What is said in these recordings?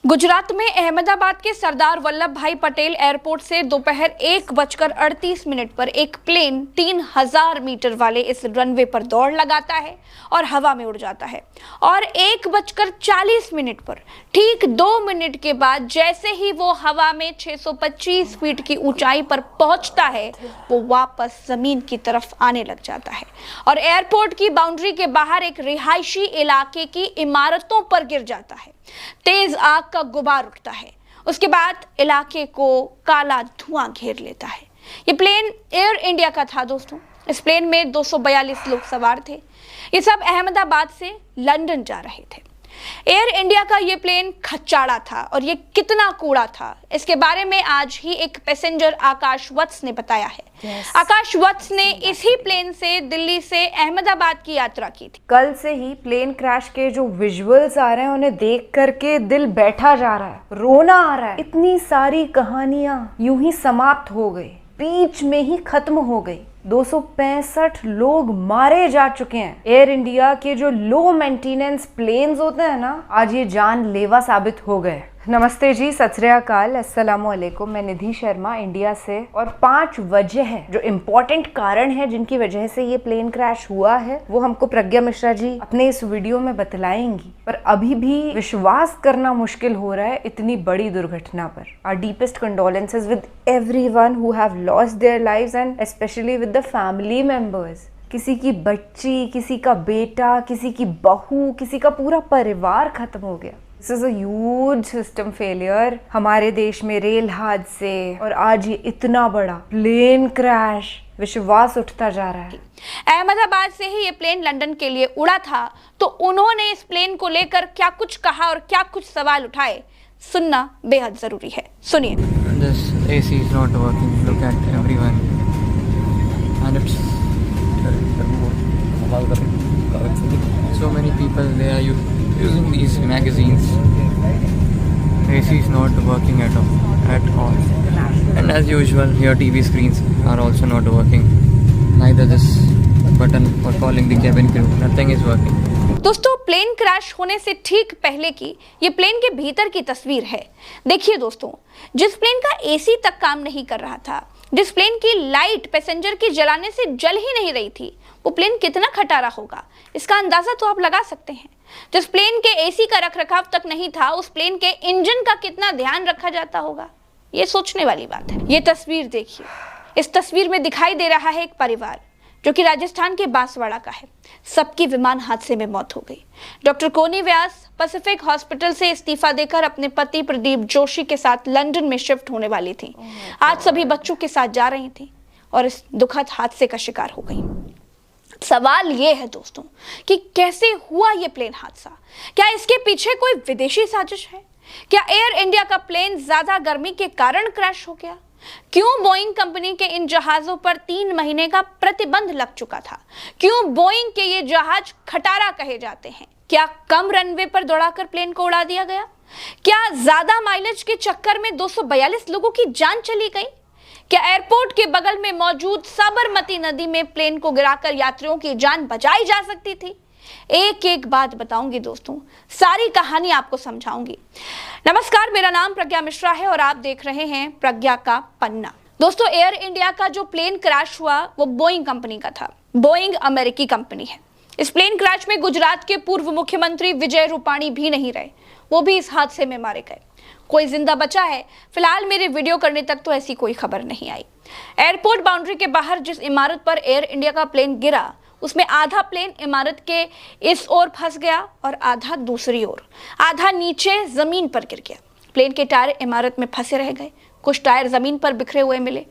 गुजरात में अहमदाबाद के सरदार वल्लभ भाई पटेल एयरपोर्ट से दोपहर 1:38 पर एक प्लेन 3000 मीटर वाले इस रनवे पर दौड़ लगाता है और हवा में उड़ जाता है। और 1:40 पर ठीक 2 मिनट के बाद जैसे ही वो हवा में 625 फीट की ऊंचाई पर पहुंचता है, वो वापस जमीन की तरफ आने लग जाता है और एयरपोर्ट की बाउंड्री के बाहर एक रिहायशी इलाके की इमारतों पर गिर जाता है। तेज आग का गुबार उठता है। उसके बाद इलाके को काला धुआं घेर लेता है। ये प्लेन एयर इंडिया का था दोस्तों। इस प्लेन में 242 लोग सवार थे। ये सब अहमदाबाद से लंदन जा रहे थे। एयर इंडिया का ये प्लेन खच्चाड़ा था और ये कितना कूड़ा था, इसके बारे में आज ही एक पैसेंजर आकाश वत्स ने बताया है। आकाश वत्स ने इसी प्लेन से दिल्ली से अहमदाबाद की यात्रा की थी। कल से ही प्लेन क्रैश के जो विजुअल्स आ रहे हैं उन्हें देख करके दिल बैठा जा रहा है, रोना आ रहा है। इतनी सारी कहानियां यूं ही समाप्त हो गई, बीच में ही खत्म हो गई। 265 लोग मारे जा चुके हैं। एयर इंडिया के जो लो मेंटेनेंस प्लेन्स होते हैं ना, आज ये जानलेवा साबित हो गए। नमस्ते जी, सत श्री अकाल, अस्सलाम वालेकुम। मैं निधि शर्मा इंडिया से। और 5 वजह है जो इम्पोर्टेंट कारण है जिनकी वजह से ये प्लेन क्रैश हुआ है, वो हमको प्रज्ञा मिश्रा जी अपने इस वीडियो में बतलाएंगी। पर अभी भी विश्वास करना मुश्किल हो रहा है इतनी बड़ी दुर्घटना पर। Our deepest condolences with everyone who have lost their lives and specially with the family members. किसी की बच्ची, किसी का बेटा, किसी की बहू, किसी का पूरा परिवार खत्म हो गया। This is a huge system failure. हमारे देश में रेल हादसे और आज ये इतना बड़ा प्लेन क्रैश, विश्वास उठता जा रहा है। अहमदाबाद से ही ये प्लेन लंदन के लिए उड़ा था, तो उन्होंने इस प्लेन को लेकर क्या कुछ कहा और क्या कुछ सवाल उठाए, सुनना बेहद जरूरी है। सुनिए। This AC is not working. Look at everyone. And it's so many people, they are using these magazines. AC is not working at all. And as usual, your TV screens are also not working. Neither this button for calling the cabin crew. Nothing is working. दोस्तों, plane crash होने से ठीक पहले की ये plane के भीतर की तस्वीर है। देखिए दोस्तों, जिस प्लेन का एसी तक काम नहीं कर रहा था, जिस प्लेन की लाइट पैसेंजर की जलाने से जल ही नहीं रही थी, वो प्लेन कितना खटारा होगा, इसका अंदाजा तो आप लगा सकते हैं। जिस प्लेन के एसी का रखरखाव तक नहीं था, उस प्लेन के इंजन का कितना ध्यान रखा जाता होगा, ये सोचने वाली बात है। ये तस्वीर देखिए। इस तस्वीर में दिखाई दे रहा है एक परिवार जो कि राजस्थान के बांसवाड़ा का है। सबकी विमान हादसे में मौत हो गई। डॉक्टर कोनी व्यास पैसिफिक हॉस्पिटल से इस्तीफा देकर अपने पति प्रदीप जोशी के साथ लंदन में शिफ्ट होने वाली थी। आज सभी बच्चों के साथ जा रही थी और इस दुखद हादसे का शिकार हो गई। सवाल ये है दोस्तों कि कैसे हुआ ये प्लेन हादसा? क्या इसके पीछे कोई विदेशी साजिश है? क्या एयर इंडिया का प्लेन ज्यादा गर्मी के कारण क्रैश हो गया? क्यों बोइंग कंपनी के इन जहाजों पर 3 महीने का प्रतिबंध लग चुका था? क्यों बोइंग के ये जहाज खटारा कहे जाते हैं? क्या कम रनवे पर दौड़ाकर प्लेन को उड़ा दिया गया? क्या ज्यादा माइलेज के चक्कर में 242 लोगों की जान चली गई? क्या एयरपोर्ट के बगल में मौजूद साबरमती नदी में प्लेन को गिराकर यात्रियों की जान बचाई जा सकती थी? एक एक बात बताऊंगी दोस्तों, सारी कहानी आपको समझाऊंगी। नमस्कार, मेरा नाम प्रज्ञा मिश्रा है और आप देख रहे हैं प्रज्ञा का पन्ना। दोस्तों, एयर इंडिया का जो प्लेन क्रैश हुआ वो बोइंग कंपनी का था। बोइंग अमेरिकी कंपनी है। इस प्लेन क्रैश में गुजरात के पूर्व मुख्यमंत्री विजय रूपाणी भी नहीं रहे, वो भी इस हादसे में मारे गए। कोई जिंदा बचा है? फिलहाल मेरे वीडियो करने तक तो ऐसी कोई खबर नहीं आई। एयरपोर्ट बाउंड्री के बाहर जिस इमारत पर एयर इंडिया का प्लेन गिरा, उसमें आधा प्लेन इमारत के इस ओर फंस गया और आधा दूसरी ओर, आधा नीचे जमीन पर गिर गया। प्लेन के टायर इमारत में फंसे रह गए, कुछ टायर जमीन पर बिखरे हुए मिले।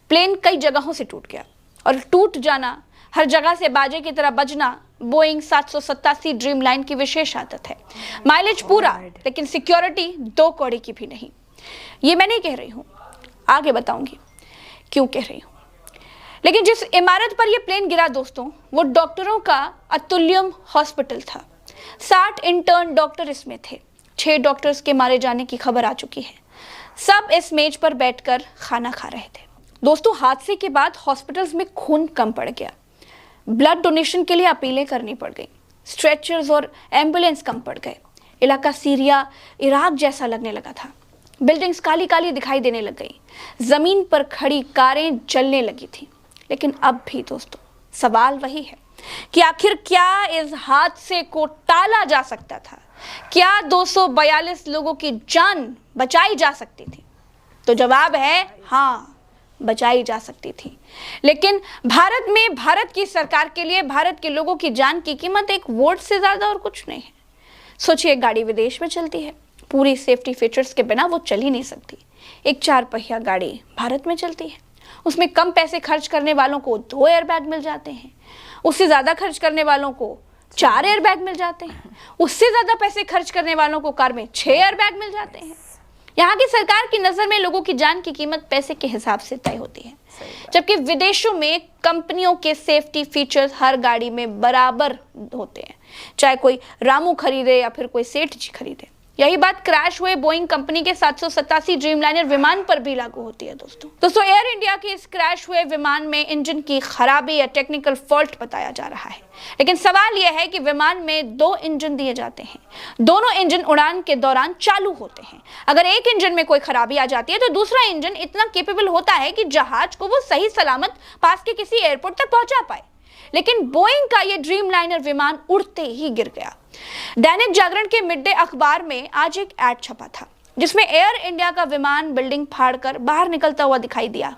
प्लेन कई जगहों से टूट गया और टूट जाना, हर जगह से बाजे की तरह बजना बोइंग 787 ड्रीम लाइन की विशेष आदत है। माइलेज पूरा, लेकिन सिक्योरिटी 2 कौड़ी की भी नहीं। ये मैं नहीं कह रही हूँ, आगे बताऊंगी क्यों कह रही हूँ। लेकिन जिस इमारत पर यह प्लेन गिरा दोस्तों, वो डॉक्टरों का अतुल्यम हॉस्पिटल था। 60 इंटर्न डॉक्टर इसमें थे। 6 डॉक्टर्स के मारे जाने की खबर आ चुकी है। सब इस मेज पर बैठकर खाना खा रहे थे। दोस्तों, हादसे के बाद हॉस्पिटल्स में खून कम पड़ गया। ब्लड डोनेशन के लिए अपीलें करनी पड़ गई। स्ट्रेचर्स और एम्बुलेंस कम पड़ गए। इलाका सीरिया, इराक जैसा लगने लगा था। बिल्डिंग्स काली काली दिखाई देने लग गई, जमीन पर खड़ी कारें जलने लगी थी। लेकिन अब भी दोस्तों सवाल वही है कि आखिर क्या इस हादसे को टाला जा सकता था? क्या 242 लोगों की जान बचाई जा सकती थी? तो जवाब है हाँ, बचाई जा सकती थी। लेकिन भारत में भारत की सरकार के लिए भारत के लोगों की जान की कीमत एक वोट से ज्यादा और कुछ नहीं है। सोचिए, गाड़ी विदेश में चलती है, पूरी सेफ्टी फीचर्स के बिना वो चल ही नहीं सकती। एक 4 पहिया गाड़ी भारत में चलती है, उसमें कम पैसे खर्च करने वालों को 2 एयरबैग मिल जाते हैं, उससे ज्यादा खर्च करने वालों को 4 एयरबैग मिल जाते हैं, उससे ज्यादा पैसे खर्च करने वालों को कार में 6 एयरबैग मिल जाते हैं। यहाँ की सरकार की नजर में लोगों की जान की कीमत पैसे के हिसाब से तय होती है, जबकि विदेशों में कंपनियों के सेफ्टी फीचर्स हर गाड़ी में बराबर होते हैं, चाहे कोई रामू खरीदे या फिर कोई सेठ जी खरीदे। यही बात क्रैश हुए बोइंग कंपनी के 787 ड्रीमलाइनर विमान पर भी लागू होती है। दोस्तों एयर इंडिया के इस क्रैश हुए विमान में इंजन की खराबी या टेक्निकल फॉल्ट बताया जा रहा है। लेकिन सवाल यह है कि विमान में 2 इंजन दिए जाते हैं, दोनों इंजन उड़ान के दौरान चालू होते हैं। अगर एक इंजन में कोई खराबी आ जाती है तो दूसरा इंजन इतना कैपेबल होता है कि जहाज को वो सही सलामत पास के किसी एयरपोर्ट तक पहुंचा पाए। लेकिन बोइंग का ये ड्रीमलाइनर विमान उड़ते ही गिर गया। दैनिक जागरण के मिड डे अखबार में आज एक ऐड छपा था जिसमें एयर इंडिया का विमान बिल्डिंग फाड़कर बाहर निकलता हुआ दिखाई दिया।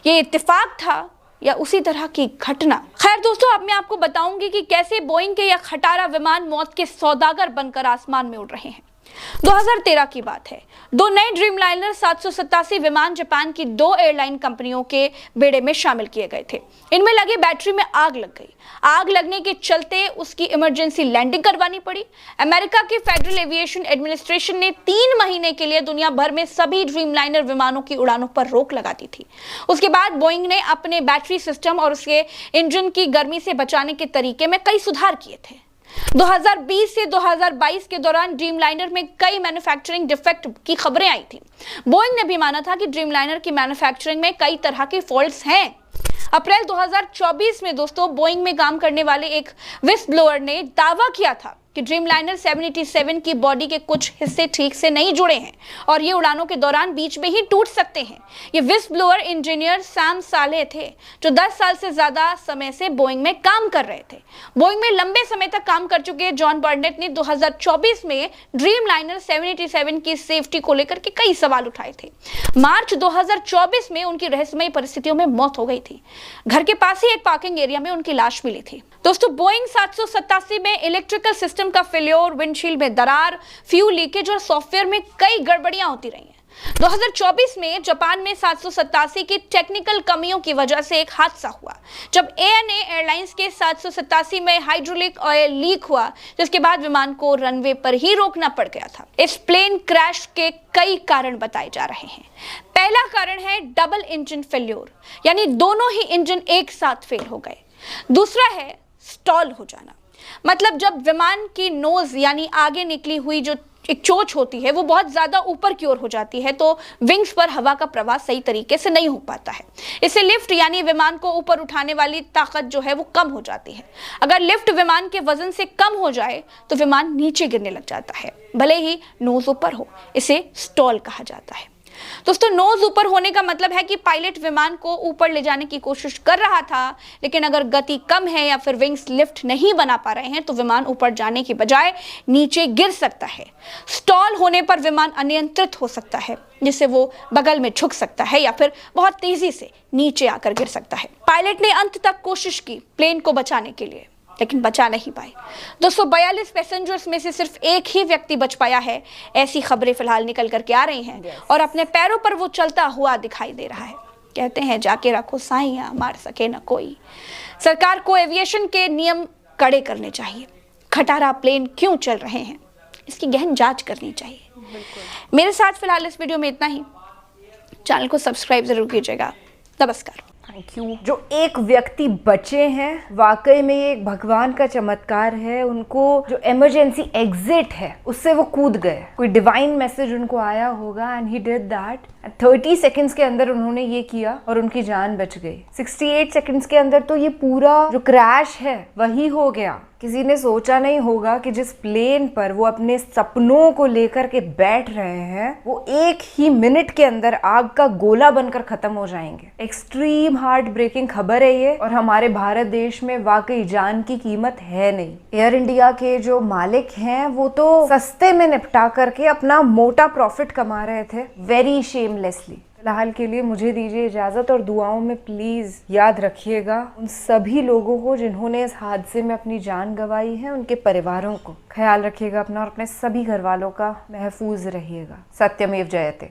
ये इत्तेफाक था या उसी तरह की घटना? खैर दोस्तों, अब मैं आपको बताऊंगी कि कैसे बोइंग के यह खटारा विमान मौत के सौदागर बनकर आसमान में उड़ रहे हैं। 2013 की बात है। 2 नए ड्रीमलाइनर 787 विमान जापान की 2 एयरलाइन कंपनियों के बेड़े में शामिल किए गए थे। इनमें लगी बैटरी में आग लग गई। आग लगने के चलते उसकी इमरजेंसी लैंडिंग करवानी पड़ी। अमेरिका की फेडरल एविएशन एडमिनिस्ट्रेशन ने 3 महीने के लिए दुनिया भर में सभी ड्रीमलाइनर विमानों की उड़ानों पर रोक लगा दी थी। उसके बाद बोइंग ने अपने बैटरी सिस्टम और उसके इंजन की गर्मी से बचाने के तरीके में कई सुधार किए थे। 2020 से 2022 के दौरान ड्रीमलाइनर में कई मैन्युफैक्चरिंग डिफेक्ट की खबरें आई थी। बोइंग ने भी माना था कि ड्रीमलाइनर की मैन्युफैक्चरिंग में कई तरह के फॉल्ट्स हैं। अप्रैल 2024 में दोस्तों बोइंग में काम करने वाले एक विस्ल ब्लोअर ने दावा किया था कि ड्रीमलाइनर 787 की बॉडी के कुछ हिस्से ठीक से नहीं जुड़े हैं और ये उड़ानों के दौरान बीच में ही टूट सकते हैं। ये विस्ल ब्लोअर इंजीनियर सैम साले थे जो 10 साल से ज्यादा समय से बोइंग में काम कर रहे थे। बोइंग में लंबे समय तक काम कर चुके जॉन बर्नेट ने 2024 में ड्रीमलाइनर 787 की सेफ्टी को लेकर के कई सवाल उठाए थे। मार्च 2024 में उनकी रहस्यमयी परिस्थितियों में मौत हो गई थी। घर के पास ही एक पार्किंग एरिया में उनकी लाश मिली थी। दोस्तों बोइंग 787 में इलेक्ट्रिकल सिस्टम का फेल्योर, विंडशील्ड में दरार, फ्यूल लीकेज और सॉफ्टवेयर में कई गड़बड़ियां होती रही हैं। 2024 में जापान में 787 की टेक्निकल कमियों की वजह से एक हादसा हुआ जब ANA एयरलाइंस के 787 में हाइड्रोलिक ऑयल लीक हुआ, जिसके बाद विमान को रनवे पर ही रोकना पड़ गया था। इस प्लेन क्रैश के कई कारण बताए जा रहे हैं। पहला कारण है डबल इंजन फेल्योर, यानी दोनों ही इंजन एक साथ फेल हो गए। दूसरा है स्टॉल हो जाना, मतलब जब विमान की नोज यानी आगे निकली हुई जो एक चोंच होती है वो बहुत ज्यादा ऊपर की ओर हो जाती है तो विंग्स पर हवा का प्रवाह सही तरीके से नहीं हो पाता है। इससे लिफ्ट यानी विमान को ऊपर उठाने वाली ताकत जो है वो कम हो जाती है। अगर लिफ्ट विमान के वजन से कम हो जाए तो विमान नीचे गिरने लग जाता है, भले ही नोज ऊपर हो। इसे स्टॉल कहा जाता है। दोस्तों नोज ऊपर होने का मतलब है कि पायलट विमान को ऊपर ले जाने की कोशिश कर रहा था, लेकिन अगर गति कम है या फिर विंग्स लिफ्ट नहीं बना पा रहे हैं तो विमान ऊपर जाने की बजाय नीचे गिर सकता है। स्टॉल होने पर विमान अनियंत्रित हो सकता है, जिससे वो बगल में झुक सकता है या फिर बहुत तेजी से नीचे आकर गिर सकता है। पायलट ने अंत तक कोशिश की प्लेन को बचाने के लिए, लेकिन बचा नहीं पाए। 242 पैसेंजर्स में से सिर्फ एक ही व्यक्ति बच पाया है। ऐसी खबरें फिलहाल निकल करके आ रही हैं और अपने पैरों पर वो चलता हुआ दिखाई दे रहा है। कहते हैं जाके रखो साइयां, मार सके न कोई। सरकार को एविएशन के नियम कड़े करने चाहिए। खटारा प्लेन क्यों चल रहे हैं, इसकी गहन जांच करनी चाहिए। मेरे साथ फिलहाल इस वीडियो में इतना ही। चैनल को सब्सक्राइब जरूर कीजिएगा। नमस्कार। Thank you. जो एक व्यक्ति बचे हैं, वाकई में ये एक भगवान का चमत्कार है। उनको जो इमरजेंसी एग्जिट है उससे वो कूद गए। कोई डिवाइन मैसेज उनको आया होगा and he did that. 30 seconds के अंदर उन्होंने ये किया और उनकी जान बच गई। 68 सेकंड्स के अंदर तो ये पूरा जो क्रैश है वही हो गया किसी ने सोचा नहीं होगा कि जिस प्लेन पर वो अपने सपनों को लेकर के बैठ रहे हैं वो एक ही मिनट के अंदर आग का गोला बनकर खत्म हो जाएंगे। एक्सट्रीम हार्ट ब्रेकिंग खबर है ये, और हमारे भारत देश में वाकई जान की कीमत है नहीं। एयर इंडिया के जो मालिक हैं वो तो सस्ते में निपटा करके अपना मोटा प्रॉफिट कमा रहे थे, वेरी शेमलेसली। फिलहाल के लिए मुझे दीजिए इजाजत, और दुआओं में प्लीज याद रखिएगा उन सभी लोगों को जिन्होंने इस हादसे में अपनी जान गंवाई है, उनके परिवारों को। ख्याल रखिएगा अपना और अपने सभी घर वालों का, महफूज रहिएगा। सत्यमेव जयते।